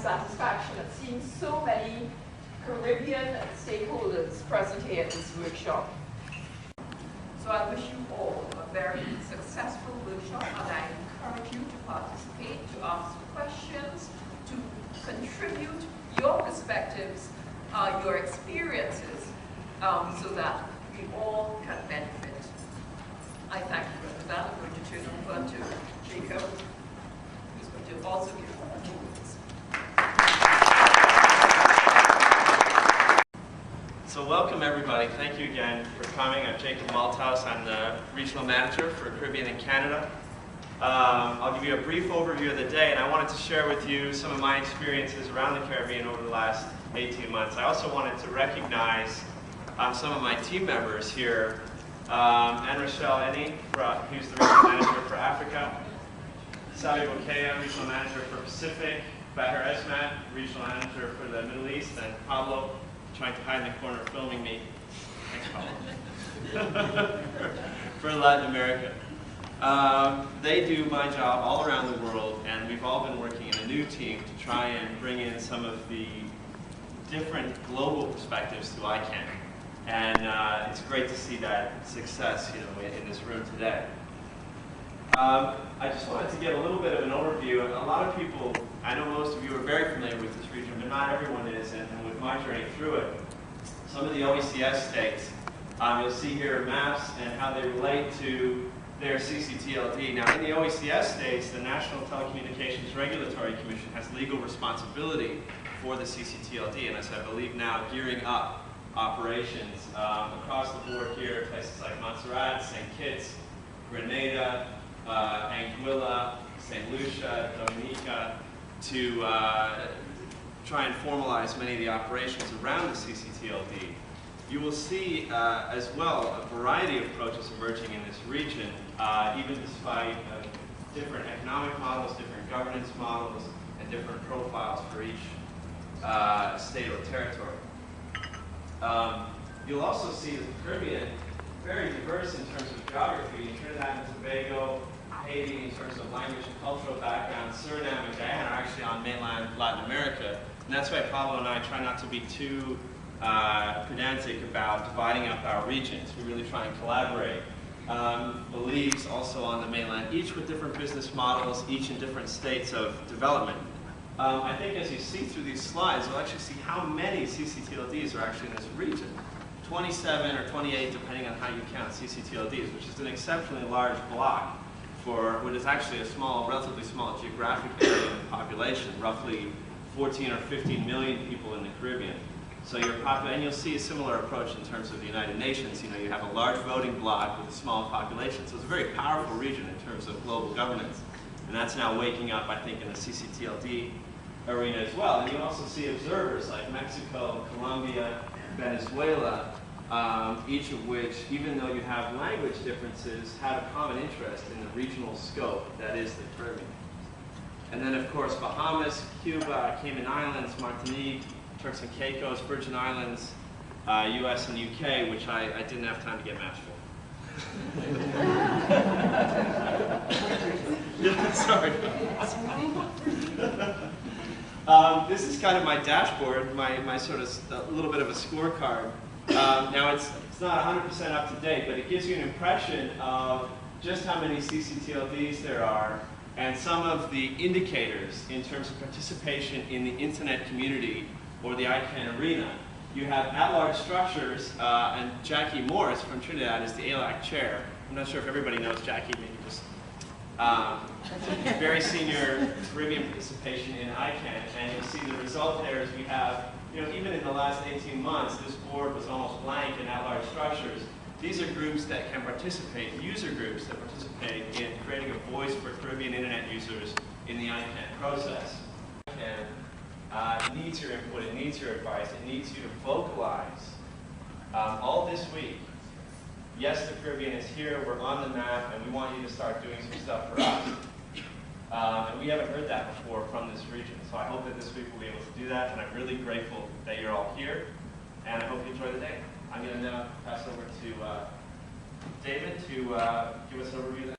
satisfaction at seeing so many Caribbean stakeholders present here at this workshop. So I wish you all a very successful workshop, and I encourage you to participate, to ask questions, to contribute your perspectives, your experiences, so that we all can benefit. I thank you. And with that, I'm going to turn over to Jacob, who's going to also give a few words. So welcome everybody. Thank you again for coming. I'm Jacob Malthouse. I'm the Regional Manager for Caribbean and Canada. I'll give you a brief overview of the day, and I wanted to share with you some of my experiences around the Caribbean over the last 18 months. I also wanted to recognize some of my team members here. Anne Rochelle Ennie, who's the Regional Manager for Africa. Sally Bokea, Regional Manager for Pacific. Bahar Esmat, Regional Manager for the Middle East. And Pablo, trying to hide in the corner filming me. Thanks, Pablo. For Latin America. They do my job all around the world, and we've all been working in a new team to try and bring in some of the different global perspectives to ICANN. And it's great to see that success, in this room today. I just wanted to get a little bit of an overview. A lot of people, I know most of you are very familiar with this region, but not everyone is, and with my journey through it. Some of the OECS states, you'll see here maps and how they relate to their ccTLD. Now, in the OECS states, the National Telecommunications Regulatory Commission has legal responsibility for the ccTLD, and as I believe now, gearing up operations across the board here, places like Montserrat, St. Kitts, Grenada, Anguilla, St. Lucia, Dominica, to try and formalize many of the operations around the ccTLD. You will see as well a variety of approaches emerging in this region, even despite different economic models, different governance models, and different profiles for each state or territory. You'll also see that the Caribbean, very diverse in terms of geography. Trinidad and Tobago, Haiti in terms of language and cultural background, Suriname and Guyana are actually on mainland Latin America. And that's why Pablo and I try not to be too pedantic about dividing up our regions. We really try and collaborate. Belize also on the mainland, each with different business models, each in different states of development. I think as you see through these slides, you'll actually see how many ccTLDs are actually in this region. 27 or 28, depending on how you count ccTLDs, which is an exceptionally large block for what is actually a small, relatively small geographic area of population, roughly 14 or 15 million people in the Caribbean. So and you'll see a similar approach in terms of the United Nations. You have a large voting bloc with a small population. So it's a very powerful region in terms of global governance. And that's now waking up, I think, in the ccTLD arena as well. And you also see observers like Mexico, Colombia, Venezuela, each of which, even though you have language differences, have a common interest in the regional scope that is the Caribbean. And then, of course, Bahamas, Cuba, Cayman Islands, Martinique, Turks and Caicos, Virgin Islands, US and UK, which I didn't have time to get maps for. Yeah, sorry. This is kind of my dashboard, my sort of a little bit of a scorecard. Now it's not 100% up to date, but it gives you an impression of just how many ccTLDs there are and some of the indicators in terms of participation in the internet community or the ICANN arena. You have at-large structures, and Jackie Morris from Trinidad is the ALAC chair. I'm not sure if everybody knows Jackie, maybe just very senior Caribbean participation in ICANN, and you'll see the result there is we have, even in the last 18 months, this board was almost blank in at-large structures. These are groups that can participate, user groups that participate in creating a voice for Caribbean internet users in the ICANN process. It needs your input, it needs your advice, it needs you to vocalize. All this week, yes, the Caribbean is here, we're on the map, and we want you to start doing some stuff for us. And we haven't heard that before from this region, so I hope that this week we'll be able to do that, and I'm really grateful that you're all here, and I hope you enjoy the day. I'm going to now pass over to David to give us an overview of